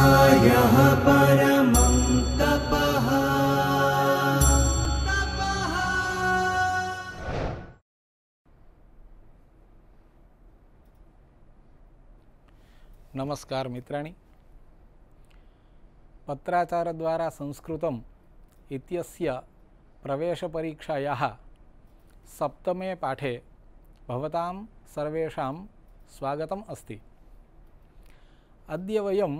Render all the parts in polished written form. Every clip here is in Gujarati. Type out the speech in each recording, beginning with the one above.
यः परमं तपः। नमस्कार मित्राणि। पत्राचार द्वारा संस्कृतम् इत्यस्य प्रवेशपरीक्षायाः सप्तमे पाठे भवतां सर्वेषां स्वागतम् अस्ति। अद्य वयं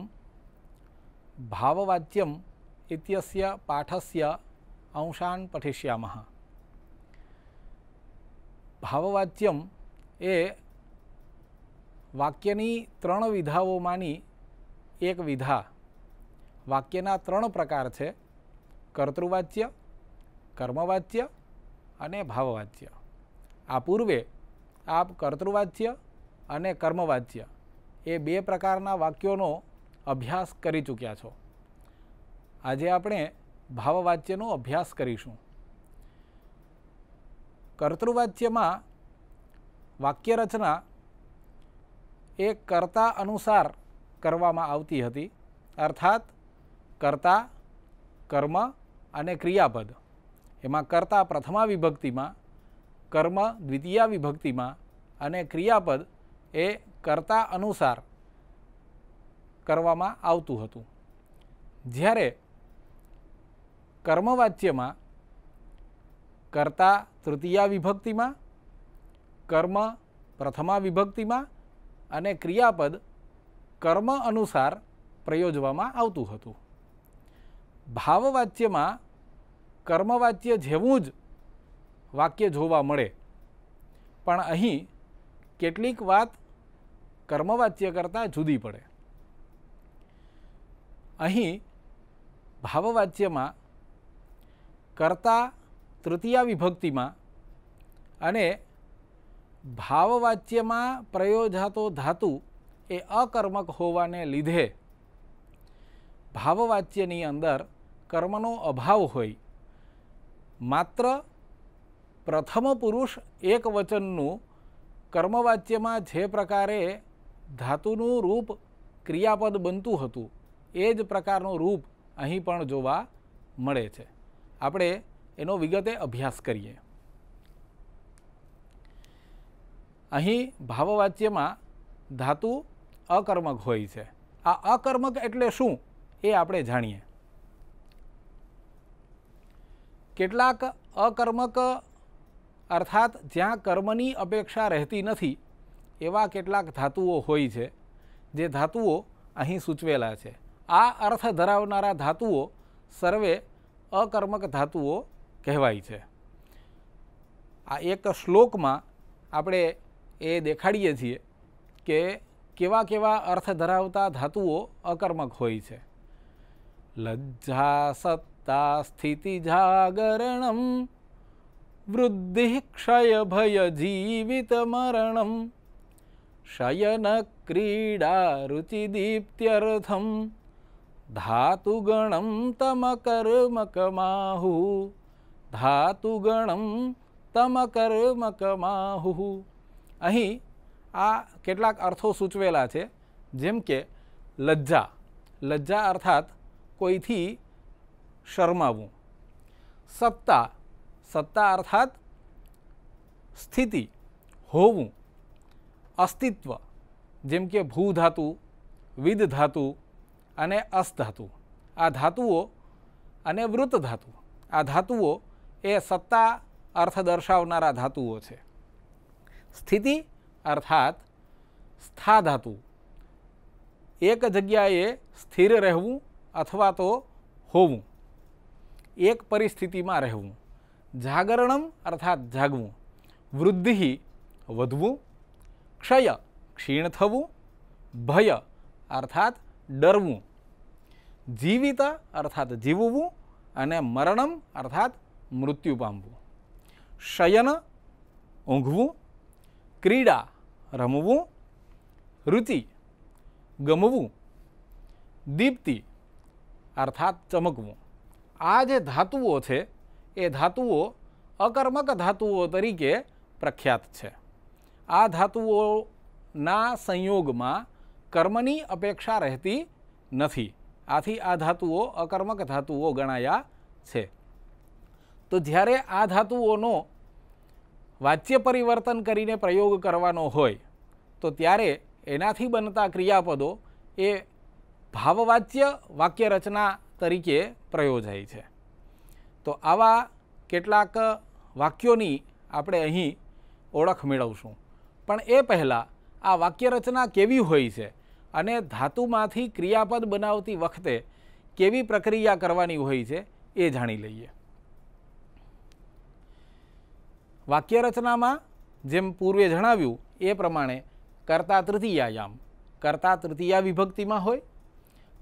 भाववाच्यम् इत्यस्य पाठस्य अंशान् पठिष्यामः। भाववाच्यम् ए वाक्यनी त्रण विधाओमांनी एक विधा। वाक्यना त्रण प्रकार छे, कर्तृवाच्य, कर्मवाच्य अने भाववाच्य। आ पूर्वे आप कर्तृवाच्य अने कर्मवाच्य ए बे प्रकारना वाक्योनो अभ्यास करी चूक्या छो। आजे आपणे भाववाच्यनो अभ्यास करीशुं। कर्तृवाच्यमां वाक्यरचना एक कर्ता अनुसार करवामां आवती हती, अर्थात कर्ता, कर्म अने क्रियापद। एमां कर्ता प्रथमा विभक्ति में, कर्म द्वितीया विभक्ति में अने क्रियापद ए कर्ता अनुसार करवामां आवतुं हतुं। ज्यारे कर्मवाच्य में कर्ता तृतीया विभक्ति में, कर्म प्रथमा विभक्ति में अने क्रियापद कर्म अनुसार प्रयोजवामां आवतुं हतुं। भाववाच्य में कर्मवाच्य जेवुं ज वाक्य जोवा मळे, पण अहीं केटलीक वात कर्मवाच्य करता जुदी पड़े। अहीं भाववाच्य में कर्ता तृतीया विभक्ति में अने भाववाच्य में प्रयोजातो धातु ए अकर्मक होवाने लीधे भाववाच्यनी अंदर कर्मनो अभाव होय। मात्र प्रथम पुरुष एक वचननु कर्मवाच्य में जे प्रकारे धातुनु रूप क्रियापद बनतु हतुं ए ज प्रकारनु रूप अहीं पण जोवा मळे छे। आपणे एनो विगते अभ्यास करीए। अहीं भाववाच्य में धातु अकर्मक होय छे। आ अकर्मक एटले शुं ए आपणे जाणीए। केटलाक अकर्मक अर्थात ज्यां कर्मनी अपेक्षा रहती नथी एवा केटलाक धातुओ होय छे, जे धातुओ अहीं सूचवेला छे। आ अर्थ धरावनारा धातुओ सर्वे अकर्मक धातुओ कहेवाय छे। आ एक श्लोक में आपणे ए देखाड़ीए छीए के केवा केवा अर्थ धरावता धातुओ अकर्मक होय छे। लज्जा सत्ता स्थिति जागरणम वृद्धि क्षय भय जीवित मरणम शयन क्रीडा रुचि दीप्त्यर्थम धातुगणम तम कर्मकमाहु धातुगणम तम कर्मकमाहु। अहीं आ केटलाक अर्थो सूचवेला छे, जेम के लज्जा, लज्जा अर्थात कोईथी शरमावुं। सत्ता, सत्ता अर्थात स्थिति, होवुं। अस्तित्व, जेम के भू धातु, विद धातु अने अस धातु, आ धातुओ अने वृत धातु, आ धातुओ ए सत्ता अर्थ दर्शावनारा धातुओ छे। स्थिति अर्थात स्था धातु, एक जग्याए स्थिर रहवुं अथवा तो होवुं, एक परिस्थिति में रहवुं। जागरणम अर्थात जागवुं। वृद्धि वधवुं। क्षय क्षीण थवुं। भय अर्थात डरवुं। जीवित अर्थात जीववुं अने मरणम अर्थात मृत्यु पामवुं। शयन ऊँघवुं। क्रीडा रमवुं। रुचि गमवुं। दीप्ति अर्थात चमकवुं। आ जे धातुओ छे ए धातुओ अकर्मक धातुओ तरीके प्रख्यात छे। आ धातुओना संयोग में कर्मनी अपेक्षा रहती નથી. આથી આ ધાતુઓ અકર્મક ધાતુઓ ગણાયા છે. તો જ્યારે આ ધાતુઓનો વાચ્ય પરિવર્તન કરીને પ્રયોગ કરવાનો હોય તો ત્યારે એનાથી બનતા ક્રિયાપદો એ ભાવવાચ્ય વાક્ય રચના તરીકે પ્રયોજાય છે. તો આવા કેટલાક વાક્યોની આપણે અહીં ઓળખ મેળવશું. પણ એ પહેલાં આ વાક્ય રચના કેવી હોય છે અને ધાતુમાંથી ક્રિયાપદ બનાવતી વખતે કેવી પ્રક્રિયા કરવાની હોય છે એ જાણી લઈએ. વાક્ય રચનામાં જેમ પૂર્વે જણાવ્યું એ પ્રમાણે કર્તા તૃતીયાયામ, કર્તા તૃતીયા વિભક્તિમાં હોય.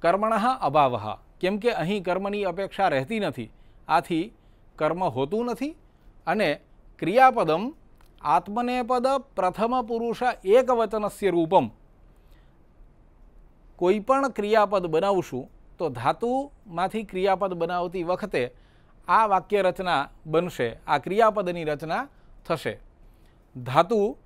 કર્મણઃ અભાવઃ, કેમ કે અહીં કર્મની અપેક્ષા રહેતી નથી, આથી કર્મ હોતું નથી. અને ક્રિયાપદમ આત્મનેપદ પ્રથમ પુરુષ એકવચનસ્ય રૂપમ, કોઈ પણ ક્રિયાપદ બનાવશું તો ધાતુમાંથી ક્રિયાપદ બનાવતી વખતે આ વાક્ય રચના બનશે, આ ક્રિયાપદની રચના થશે. ધાતુ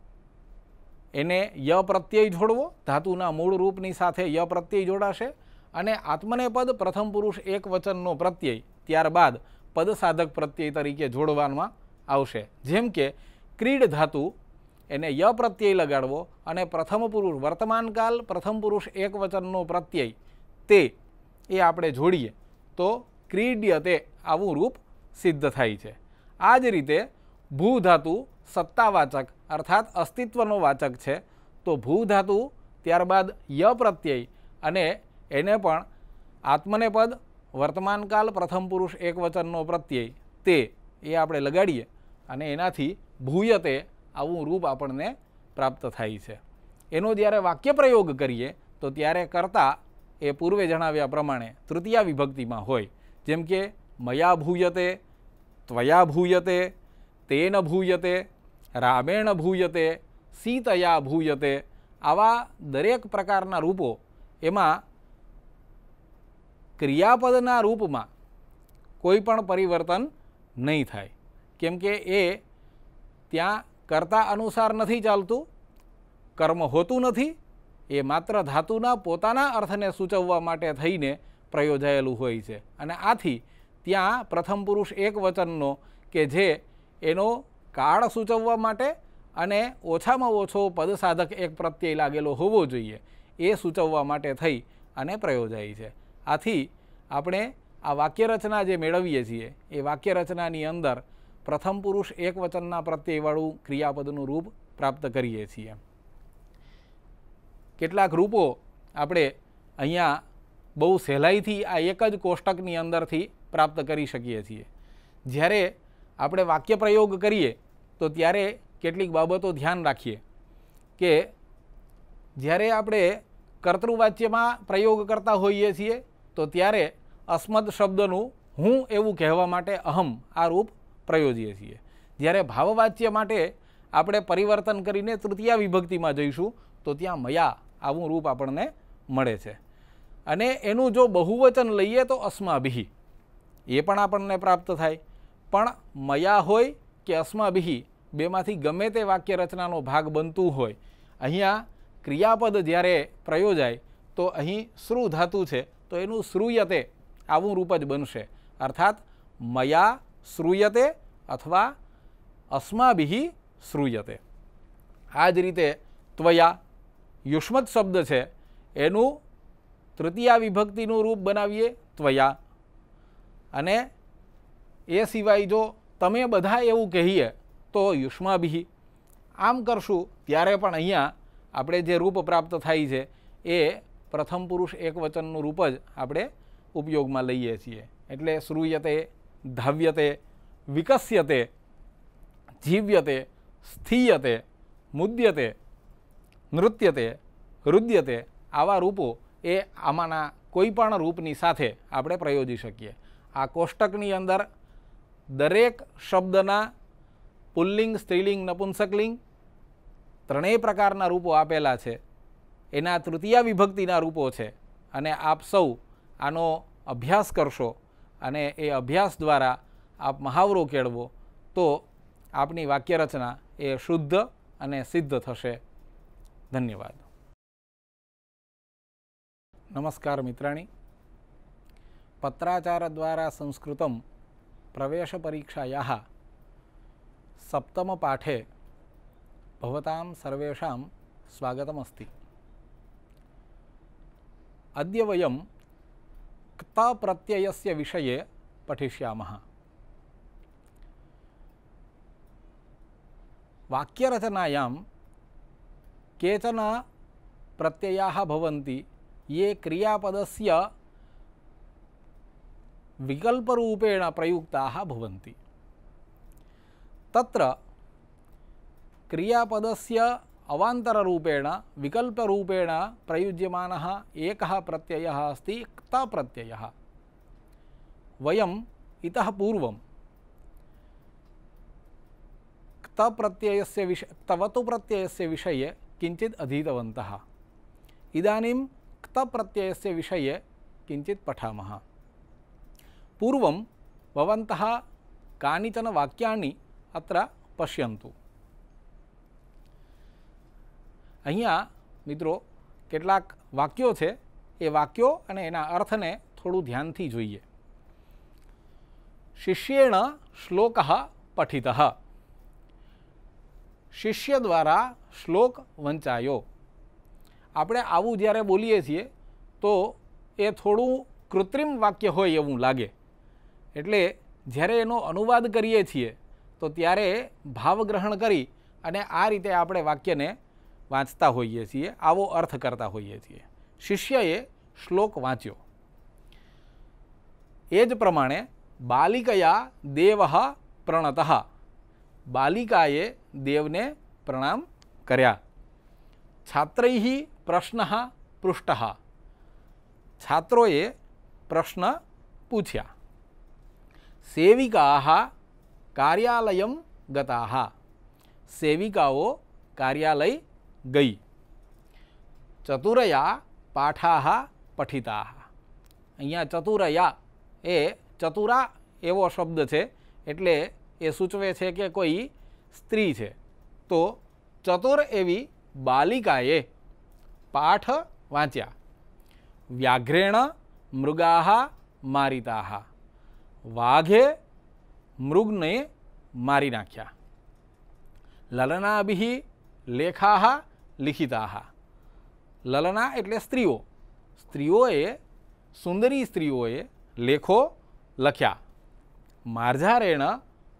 એને ય પ્રત્યય જોડવો, ધાતુના મૂળ રૂપની સાથે ય પ્રત્યય જોડાશે અને આત્મનેપદ પ્રથમ પુરુષ એક વચનનો પ્રત્યય ત્યારબાદ પદ સાધક પ્રત્યય તરીકે જોડવામાં આવશે. જેમ કે ક્રીડ ધાતુ એને ય પ્રત્યય લગાડવો અને પ્રથમ પુરુષ વર્તમાનકાલ પ્રથમ પુરુષ એક વચનનો પ્રત્યય તે એ આપણે જોડીએ તો ક્રીડ્યતે આવું રૂપ સિદ્ધ થાય છે. આ જ રીતે ભૂ ધાતુ સત્તાવાચક અર્થાત અસ્તિત્વનો વાચક છે, તો ભૂ ધાતુ ત્યારબાદ ય પ્રત્યય અને એને પણ આત્મનેપદ વર્તમાનકાલ પ્રથમ પુરુષ એક વચનનો પ્રત્યય તે એ આપણે લગાડીએ અને એનાથી ભૂયતે આવું રૂપ આપણને પ્રાપ્ત થાય છે. એનો જ્યારે વાક્ય પ્રયોગ કરીએ તો ત્યારે કર્તા એ પૂર્વે જણાવ્યા પ્રમાણે તૃતીયા વિભક્તિમાં હોય. જેમ કે મયા ભૂયતે, ત્વયા ભૂયતે, તેન ભૂયતે, રામેણ ભૂયતે, સીતયા ભૂયતે, આવા દરેક પ્રકારના રૂપો એમાં ક્રિયાપદના રૂપમાં કોઈ પણ પરિવર્તન નહીં થાય, કેમ કે એ ત્યાં કર્તા અનુસાર નથી ચાલતું, કર્મ હોતું નથી, એ માત્ર ધાતુના પોતાના અર્થને સૂચવવા માટે થઈને પ્રયોજાયેલું હોય છે. અને આથી ત્યાં પ્રથમ પુરુષ એક વચનનો કે જે એનો કાળ સૂચવવા માટે અને ઓછામાં ઓછો પદ સાધક એક પ્રત્યય લાગેલો હોવો જોઈએ એ સૂચવવા માટે થઈ અને પ્રયોજાય છે. આથી આપણે આ વાક્ય રચના જે મેળવીએ છીએ એ વાક્ય રચનાની અંદર પ્રથમ પુરુષ એક વચનના પ્રત્યયવાળું ક્રિયાપદનું રૂપ પ્રાપ્ત કરીએ છીએ. કેટલાક રૂપો આપણે અહીંયા બહુ સહેલાઈથી આ એક જ કોષ્ટકની અંદરથી પ્રાપ્ત કરી શકીએ છીએ. જ્યારે આપણે વાક્ય પ્રયોગ કરીએ તો ત્યારે કેટલીક બાબતો ધ્યાન રાખીએ કે જ્યારે આપણે કર્તૃવાચ્યમાં પ્રયોગ કરતા હોઈએ છીએ તો ત્યારે અસ્મદ શબ્દનું હું એવું કહેવા માટે અહમ આ રૂપ પ્રયોજીએ છીએ. જ્યારે ભાવવાચ્ય માટે આપણે પરિવર્તન કરીને તૃતીયા વિભક્તિમાં જઈશું તો ત્યાં મયા આવું રૂપ આપણને મળે છે. અને એનું જો બહુવચન લઈએ તો અસ્માભિ એ પણ આપણને પ્રાપ્ત થાય. પણ મયા હોય કે અસ્માભિ બેમાંથી ગમે તે વાક્ય રચનાનો ભાગ બનતું હોય, અહીંયા ક્રિયાપદ જ્યારે પ્રયોજાય તો અહીં શ્રુ ધાતુ છે તો એનું શ્રૂયતે આવું રૂપ જ બનશે. અર્થાત મયા શ્રૂયતે અથવા અસ્માભિ શ્રૂયતે. આ જ રીતે ત્વયા યુષ્મત શબ્દ છે એનું તૃતીયા વિભક્તિનું રૂપ બનાવીએ ત્વયા. અને એ સિવાય જો તમે બધા એવું કહીએ તો યુષ્માભિ. આમ કરશું ત્યારે પણ અહીંયા આપણે જે રૂપ પ્રાપ્ત થાય છે એ પ્રથમ પુરુષ એક વચનનું રૂપ જ આપણે ઉપયોગમાં લઈએ છીએ. એટલે શ્રૂયતે, ધાવ્યતે, વિકસ્યતે, જીવ્યતે, સ્થીયતે, મુદ્યતે, નૃત્યતે, હૃદ્યતે આવા રૂપો એ આમાંના કોઈ પણ રૂપની સાથે આપણે પ્રયોજી શકીએ. આ કોષ્ટકની અંદર દરેક શબ્દના પુલ્લિંગ, સ્ત્રીલિંગ, નપુંસકલિંગ ત્રણેય પ્રકારના રૂપો આપેલા છે. એના તૃતીયા વિભક્તિના રૂપો છે અને આપ સૌ આનો અભ્યાસ કરશો અને એ અભ્યાસ દ્વારા આપ મહાવરો કેળવો તો આપની વાક્ય રચના એ શુદ્ધ અને સિદ્ધ થશે. ધન્યવાદ. नमस्कार मित्राणि। पत्राचारद्वारा संस्कृतं प्रवेशपरीक्षायाः सप्तमपाठे भवतां सर्वेषां स्वागतमस्ति। अद्य वयं क्त प्रत्ययस्य विषये पठिष्यामः। वाक्यरचनायां केचन प्रत्ययाः भवन्ति ये क्रियापदस्य विकल्परूपेण प्रयुक्ताः भवन्ति। तत्र क्रियापदस्य अवान्तररूपेण विकल्परूपेण प्रयुज्यमानः एकः प्रत्ययः अस्ति क्त प्रत्ययः। वयम् इतः पूर्वं क्तवतु प्रत्ययस्य विषये किञ्चित् अधीतवन्तः। इदानीं क्त प्रत्ययस्य विषये किञ्चित् पठामः। पूर्वं भवन्तः कानिचन वाक्यानि अत्र पश्यन्तु। અહીંયા મિત્રો કેટલાક વાક્યો છે, એ વાક્યો અને એના અર્થને થોડું ધ્યાનથી જોઈએ. શિષ્યેણ શ્લોકઃ પઠિતઃ. શિષ્ય દ્વારા શ્લોક વંચાયો. આપણે આવું જ્યારે બોલીએ છીએ તો એ થોડું કૃત્રિમ વાક્ય હોય એવું લાગે. એટલે જ્યારે એનો અનુવાદ કરીએ છીએ તો ત્યારે ભાવગ્રહણ કરી અને આ રીતે આપણે વાક્યને વાંચતા હોઈએ છીએ, આવો અર્થ કરતા હોઈએ છીએ. શિષ્યએ શ્લોક વાંચ્યો. એ જ પ્રમાણે બાલિકયા દેવઃ પ્રણતઃ. બાલિકાએ દેવને પ્રણામ કર્યા. છાત્રૈઃ પ્રશ્નઃ પૃષ્ટઃ. છાત્રોએ પ્રશ્ન પૂછ્યા. સેવિકાઃ કાર્યાલયં ગતાઃ. સેવિકાઓ કાર્યાલય ગઈ. ચતુરયા પાઠાઃ પઠિતાઃ. અહીંયા ચતુરયા એ ચતુરા એવો શબ્દ છે, એટલે એ સૂચવે છે કે કોઈ સ્ત્રી છે. તો ચતુર એવી બાલિકાએ પાઠ વાંચ્યા. વ્યાઘ્રેણ મૃગાઃ મારિતાઃ. વાઘે મૃગને મારી નાખ્યા. લલનાભિઃ લેખાઃ લિખિતાઃ. લલના એટલે સ્ત્રીઓ. સ્ત્રીઓએ, સુંદરી સ્ત્રીઓએ લેખો લખ્યા. માર્જારેણ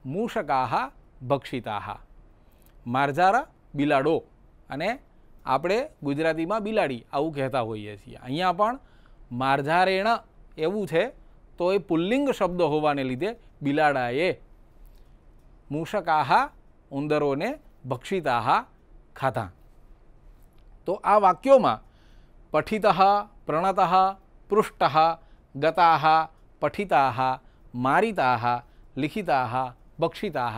મૂષકાઃ ભક્ષિતાઃ. માર્જાર બિલાડો, અને આપણે ગુજરાતીમાં બિલાડી આવું કહેતા હોઈએ છીએ. અહીંયા પણ માર્જારેણ એવું છે તો એ પુલ્લિંગ શબ્દ હોવાને લીધે બિલાડાએ મૂષકાઃ ઉંદરોને ભક્ષિતાઃ ખાધા. તો આ વાક્યોમાં પઠિતઃ, પ્રણતઃ, પૃષ્ટઃ, ગતાઃ, પઠિતાઃ, મારિતાઃ, લિખિતાઃ, ભક્ષિતાઃ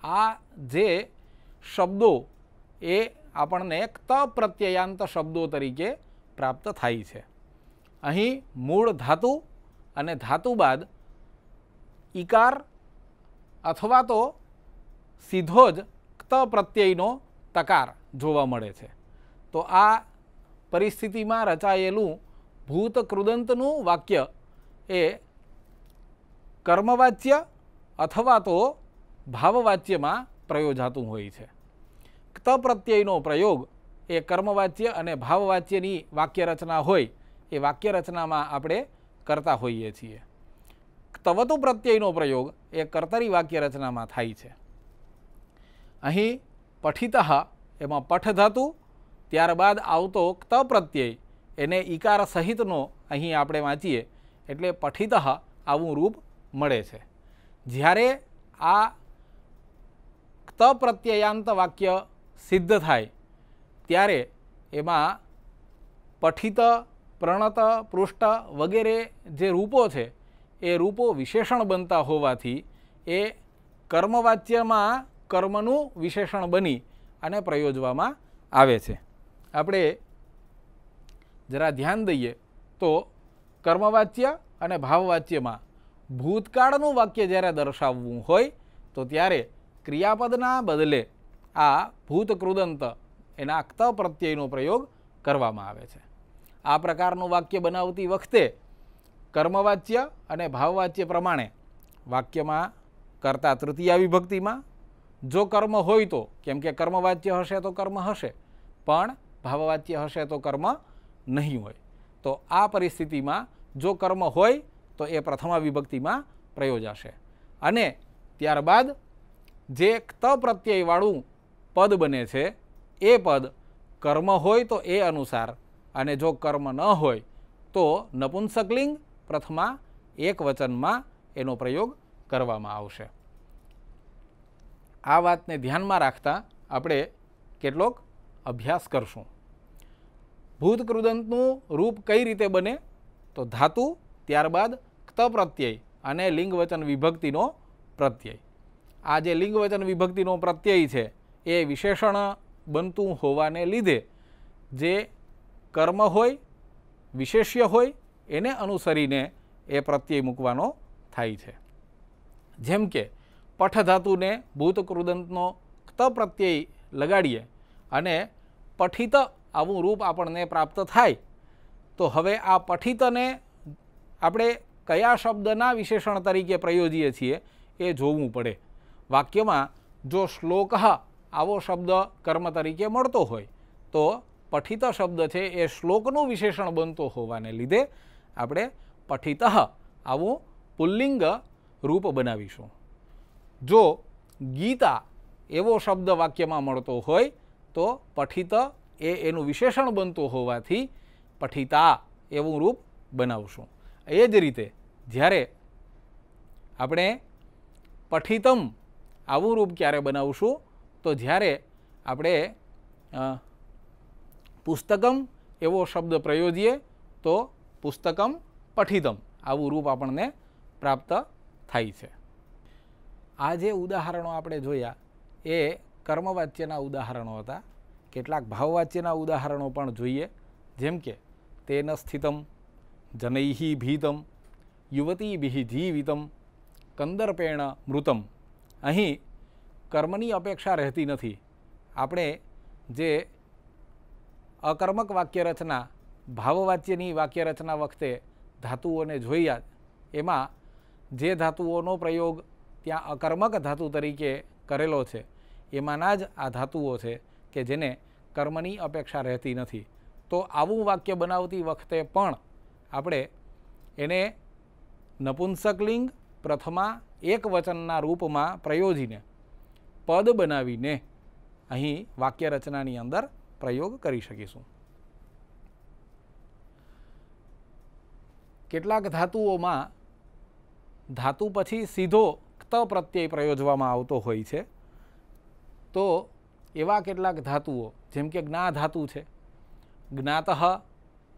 આ જે શબ્દો એ આપણને क्त પ્રત્યયાંત શબ્દો તરીકે પ્રાપ્ત થાય છે. અહીં મૂળ ધાતુ અને ધાતુ બાદ ઈકાર અથવા તો સીધો જ क्त પ્રત્યયનો તકાર જોવા મળે છે. તો આ પરિસ્થિતિમાં રચાયેલું ભૂત કૃદંતનું વાક્ય એ કર્મવાચ્ય અથવા તો ભાવવાચ્યમાં પ્રયોજાતું હોય છે. क्त પ્રત્યયનો પ્રયોગ એ કર્મવાચ્ય અને ભાવવાચ્યની વાક્યરચના હોય એ વાક્યરચનામાં આપણે કરતા હોઈએ છીએ. ક્તવતુ પ્રત્યયનો પ્રયોગ એ કર્તરી વાક્યરચનામાં થાય છે. અહીં પઠિતઃ એમાં પઠ ધાતુ, ત્યારબાદ આવતો क्त પ્રત્યય એને ઈકાર સહિતનો અહીં આપણે વાંચીએ એટલે પઠિતઃ આવું રૂપ મળે છે. જ્યારે આ क्त પ્રત્યયાંત વાક્ય સિદ્ધ થાય ત્યારે એમાં પઠિત, પ્રણત, પૃષ્ટ વગેરે જે રૂપો છે એ રૂપો વિશેષણ બનતા હોવાથી એ કર્મવાચ્યમાં કર્મનું વિશેષણ બની અને પ્રયોજવામાં આવે છે. આપણે જરા ધ્યાન દઈએ તો કર્મવાચ્ય અને ભાવવાચ્યમાં ભૂતકાળનું વાક્ય જ્યારે દર્શાવવું હોય તો ત્યારે ક્રિયાપદના બદલે આ ભૂત કૃદંત એના ક્ત પ્રત્યયનો પ્રયોગ કરવામાં આવે છે. આ પ્રકારનું વાક્ય બનાવતી વખતે કર્મવાચ્ય અને ભાવવાચ્ય પ્રમાણે વાક્યમાં કર્તા તૃતીયા વિભક્તિમાં, જો કર્મ હોય તો, કેમ કે કર્મવાચ્ય હશે તો કર્મ હશે, પણ ભાવવાચ્ય હશે તો કર્મ નહીં હોય. તો આ પરિસ્થિતિમાં જો કર્મ હોય તો એ પ્રથમા વિભક્તિમાં પ્રયોજાશે. અને ત્યારબાદ જે ત પ્રત્યયવાળું પદ બને છે એ પદ કર્મ હોય તો એ અનુસાર, અને જો કર્મ ન હોય તો નપુંસકલિંગ પ્રથમા એક વચનમાં એનો પ્રયોગ કરવામાં આવશે. આ વાતને ધ્યાનમાં રાખતા આપણે કેટલોક અભ્યાસ કરશું. ભૂતકૃદંતનું રૂપ કઈ રીતે બને? તો ધાતુ, ત્યારબાદ ક્ત પ્રત્યય અને લિંગવચન વિભક્તિનો પ્રત્યય. આ જે લિંગવચન વિભક્તિનો પ્રત્યય છે એ વિશેષણ બનતું હોવાને લીધે જે કર્મ હોય, વિશેષ્ય હોય, એને અનુસરીને એ પ્રત્યય મૂકવાનો થાય છે. જેમ કે પઠ ધાતુને ભૂતકૃદંતનો ક્ત પ્રત્યય લગાડીએ અને પઠિત આવું રૂપ આપણને પ્રાપ્ત થાય, તો હવે આ પઠિતને આપણે કયા શબ્દના વિશેષણ તરીકે પ્રયોજીએ છીએ એ જોવું પડે. વાક્યમાં જો શ્લોક આવો શબ્દ કર્મ તરીકે મળતો હોય તો પઠિત શબ્દ છે એ શ્લોકનું વિશેષણ બનતો હોવાને લીધે આપણે પઠિત આવું પુલ્લિંગ રૂપ બનાવીશું. જો ગીતા એવો શબ્દ વાક્યમાં મળતો હોય તો પઠિત એ એનું વિશેષણ બનતું હોવાથી પઠિતા એવું રૂપ બનાવશું. એ જ રીતે જ્યારે આપણે પઠિતમ આવું રૂપ ક્યારે બનાવશું? તો જ્યારે આપણે પુસ્તકમ એવો શબ્દ પ્રયોજીએ તો પુસ્તકમ પઠિતમ આવું રૂપ આપણને પ્રાપ્ત થાય છે. આ જે ઉદાહરણો આપણે જોયા એ કર્મવાચ્યના ઉદાહરણો હતા. કેટલાક ભાવવાચ્યના ઉદાહરણો પણ જોઈએ. જેમ કે તેન સ્થિતમ, જનૈહિ ભીતમ, યુવતીભિ જીવિતમ, કંદર્પેણ મૃતમ. અહીં કર્મની અપેક્ષા રહેતી નથી. આપણે જે અકર્મક વાક્યરચના, ભાવવાચ્યની વાક્યરચના વખતે ધાતુઓને જોયા, એમાં જે ધાતુઓનો પ્રયોગ ત્યાં અકર્મક ધાતુ તરીકે કરેલો છે એમાંના જ આ ધાતુઓ છે કે જેને કર્મની અપેક્ષા રહેતી નથી. તો આવું વાક્ય બનાવતી વખતે પણ આપણે એને નપુંસકલિંગ પ્રથમા એક વચનના રૂપમાં પ્રયોજીને પદ બનાવીને અહીં વાક્ય રચનાની અંદર પ્રયોગ કરી શકીશું. કેટલાક ધાતુઓમાં ધાતુ પછી સીધો ક્ત પ્રત્યય પ્રયોજવામાં આવતો હોય છે. તો એવા કેટલાક ધાતુઓ જેમ કે જ્ઞા ધાતુ છે, જ્ઞાતઃ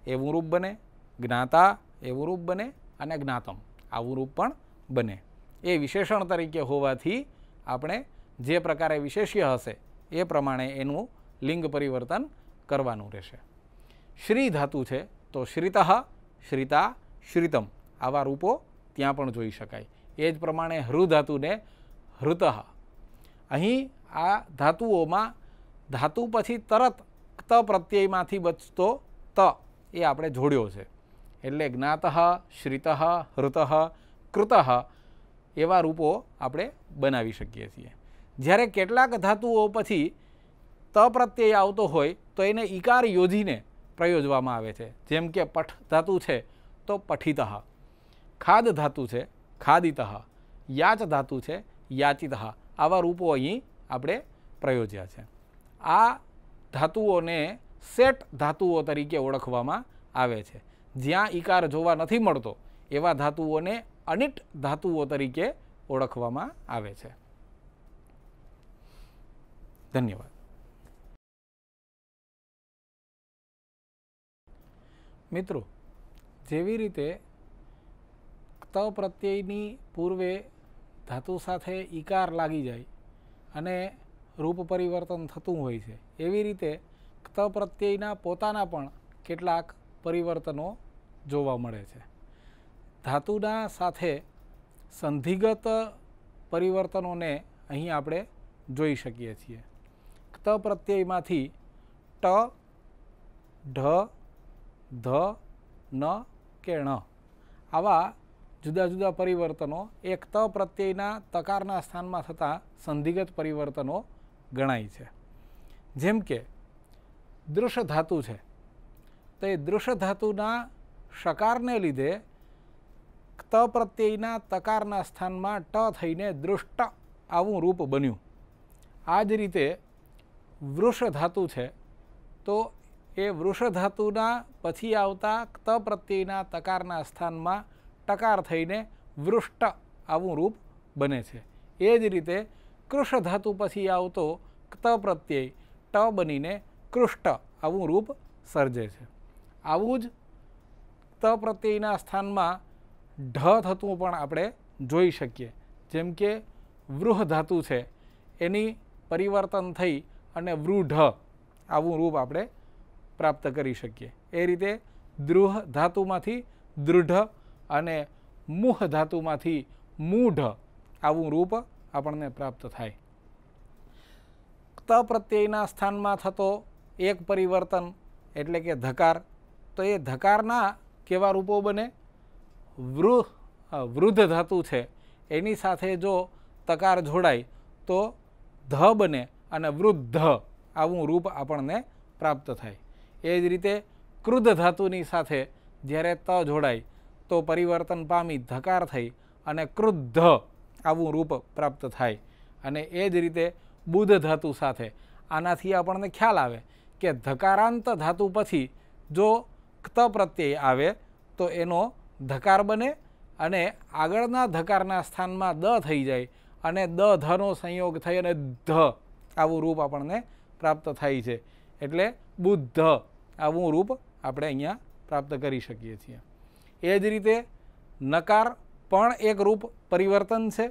એવું રૂપ બને, જ્ઞાતા એવું રૂપ બને અને જ્ઞાતમ આવું રૂપ પણ બને. એ વિશેષણ તરીકે હોવાથી આપણે જે પ્રકારે વિશેષ્ય હશે એ પ્રમાણે એનું લિંગ પરિવર્તન કરવાનું રહેશે. શ્રી ધાતુ છે તો શ્રિતઃ, શ્રિતા, શ્રિતમ આવા રૂપો ત્યાં પણ જોઈ શકાય. એ જ પ્રમાણે હૃ ધાતુને હૃતઃ. અહીં આ ધાતુઓમાં ધાતુ પછી તરત ક્ત પ્રત્યયમાંથી બચતો ત એ આપણે જોડ્યો છે. એટલે જ્ઞાતઃ, શ્રિતઃ, હૃતઃ, કૃતઃ એવા રૂપો આપણે બનાવી શકીએ છીએ. જ્યારે કેટલાક ધાતુઓ પછી ત પ્રત્યય આવતો હોય તો એને ઈકાર યોજીને પ્રયોજવામાં આવે છે. જેમ કે પઠ ધાતુ છે તો પઠિતઃ, ખાદ ધાતુ છે ખાદિતઃ, યાચ ધાતુ છે યાચિતઃ આવા રૂપો અહીં આપણે પ્રયોજ્યા છે. આ ધાતુઓને સેટ ધાતુઓ તરીકે ઓળખવામાં આવે છે. જ્યાં ઈકાર જોવા નથી મળતો એવા ધાતુઓને અનિટ ધાતુઓ તરીકે ઓળખવામાં આવે છે. ધન્યવાદ. મિત્રો, જેવી રીતે ક્ત પ્રત્યયની પૂર્વે ધાતુ સાથે ઈકાર લાગી જાય અને રૂપ પરિવર્તન થતું હોય છે, એવી રીતે ક્ત પ્રત્યયના પોતાના પણ કેટલાક પરિવર્તનો જોવા મળે છે. ધાતુના સાથે સંધિગત પરિવર્તનોને અહીં આપણે જોઈ શકીએ છીએ. ક્ત પ્રત્યયમાંથી ટ, ઢ, ધ, ન કે ણ આવા જુદા જુદા પરિવર્તનો એક ત પ્રત્યયના તકારના સ્થાનમાં થતા સંધિગત પરિવર્તનો ગણાય છે. જેમ કે દૃશ્ય ધાતુ છે, તો એ દૃશ્ય ધાતુના શકારને લીધે ત પ્રત્યયના તકારના સ્થાનમાં ટ થઈને દૃષ્ટ આવું રૂપ બન્યું. આ જ રીતે વૃષ ધાતુ છે, તો એ વૃષ ધાતુના પછી આવતા ત પ્રત્યયના તકારના સ્થાનમાં ટકાર થઈને વૃષ્ટ આવું રૂપ બને છે. એ જ રીતે કૃષ ધાતુ પછી આવતો ત પ્રત્યય ટ બનીને કૃષ્ટ આવું રૂપ સર્જે છે. આવું જ ત પ્રત્યયના સ્થાનમાં ઢ થતું પણ આપણે જોઈ શકીએ. જેમ કે વૃહ ધાતુ છે, એની પરિવર્તન થઈ અને વૃઢ આવું રૂપ આપણે પ્રાપ્ત કરી શકીએ. એ રીતે દ્રુહ ધાતુમાંથી દૃઢ અને મુહ ધાતુમાંથી મૂઢ આવું રૂપ આપણને પ્રાપ્ત થાય. ત પ્રત્યયના સ્થાનમાં થતો એક પરિવર્તન એટલે કે ધકાર, તો એ ધકારના કેવા રૂપો બને? વૃદ્ધ ધાતુ છે, એની સાથે જો તકાર જોડાય તો ધ બને અને વૃદ્ધ આવું રૂપ આપણને પ્રાપ્ત થાય. એ જ રીતે ક્રુદ્ધ ધાતુની સાથે જ્યારે ત જોડાય તો પરિવર્તન પામી ધકાર થઈ અને ક્રુદ્ધ આવું રૂપ પ્રાપ્ત થાય. અને એ જ રીતે બુદ્ધ ધાતુ સાથે આનાથી આપણને ખ્યાલ આવે કે ધકારાંત ધાતુ પછી જો ત પ્રત્યય આવે તો એનો ધકાર બને અને આગળના ધકારના સ્થાનમાં દ થઈ જાય અને દ ધનો સંયોગ થઈ અને ધ આવું રૂપ આપણને પ્રાપ્ત થાય છે. એટલે બુદ્ધ આવું રૂપ આપણે અહીંયા પ્રાપ્ત કરી શકીએ છીએ. એ જ રીતે નકાર પણ એક રૂપ પરિવર્તન છે.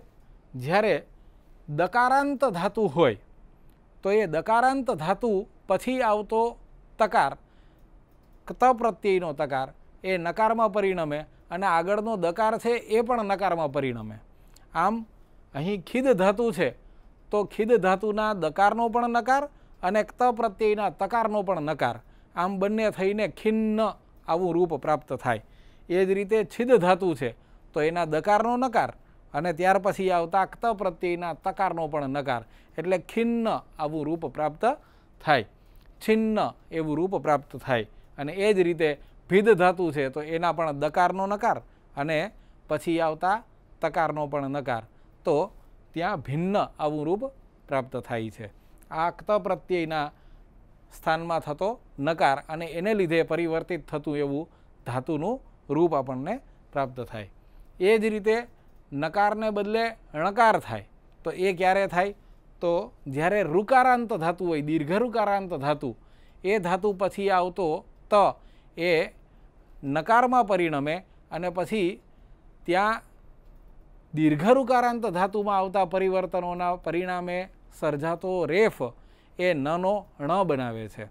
જ્યારે દકારાંત ધાતુ હોય તો એ દકારાંત ધાતુ પછી આવતો તકાર ત પ્રત્યયનો તકાર એ નકારમાં પરિણમે અને આગળનો દકાર છે એ પણ નકારમાં પરિણમે. આમ અહીં ખિદ ધાતુ છે, તો ખિદ ધાતુના દકારનો પણ નકાર અને ત પ્રત્યયના તકારનો પણ નકાર, આમ બંને થઈને ખિન્ન આવું રૂપ પ્રાપ્ત થાય. એ જ રીતે છિદ ધાતુ છે, તો એના દકારનો નકાર અને ત્યાર પછી આવતા ત પ્રત્યયના તકારનો પણ નકાર, એટલે ખિન્ન આવું રૂપ પ્રાપ્ત થાય, છિન્ન એવું રૂપ પ્રાપ્ત થાય. અને એ જ રીતે ભિદ ધાતુ છે, તો એના પણ દકારનો નકાર અને પછી આવતા તકારનો પણ નકાર, તો ત્યાં ભિન્ન આવું રૂપ પ્રાપ્ત થાય છે. આ ત પ્રત્યયના સ્થાનમાં થતો નકાર અને એને લીધે પરિવર્તિત થતું એવું ધાતુનું રૂપ આપણને પ્રાપ્ત થાય. એ જ રીતે નકારને બદલે ણકાર થાય, તો એ ક્યારે થાય? તો જ્યારે ઋકારાંત ધાતુ હોય, દીર્ઘ ઋકારાંત ધાતુ, એ ધાતુ પછી આવતો ત એ નકારમાં પરિણમે અને પછી ત્યાં દીર્ઘ ઋકારાંત ધાતુમાં આવતા પરિવર્તનોના પરિણામે સર્જાતો રેફ એ નનો ણ બનાવે છે.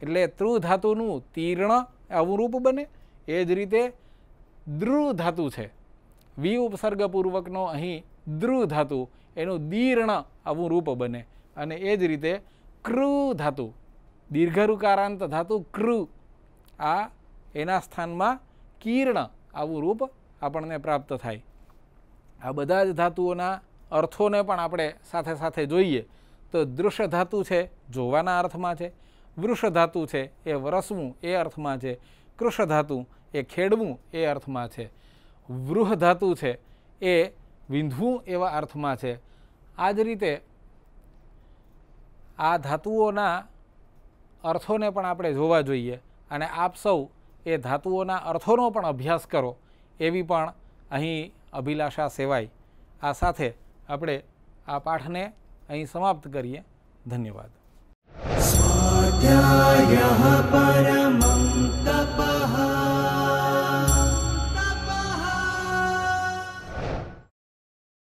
એટલે તૃ ધાતુનું તીર્ણ આવું રૂપ બને. એ જ રીતે દૃ ધાતુ છે, વિ ઉપસર્ગપૂર્વકનો અહીં દૃ ધાતુ, એનું દીર્ણ આવું રૂપ બને. અને એ જ રીતે કૃ ધાતુ, દીર્ઘ ઋકારાંત ધાતુ કૃ, આ એના સ્થાનમાં કીર્ણ આવું રૂપ આપણને પ્રાપ્ત થાય. આ બધા જ ધાતુઓના અર્થોને પણ આપણે સાથે સાથે જોઈએ તો દૃશ્ય ધાતુ છે જોવાના અર્થમાં છે, વૃષ ધાતુ છે એ વરસવું એ અર્થમાં છે, કૃષ ધાતુ એ ખેડવું એ અર્થમાં છે, વૃહ ધાતુ છે એ વિંધવું એવા અર્થમાં છે. આ જ રીતે આ ધાતુઓના અર્થોને પણ આપણે જોવા જોઈએ અને આપ સૌ એ ધાતુઓના અર્થોનો પણ અભ્યાસ કરો એવી પણ અહીં અભિલાષા સેવાય. આ સાથે આપણે આ પાઠને અહીં સમાપ્ત કરીએ. ધન્યવાદ. स्वाध्यायः परमं तपः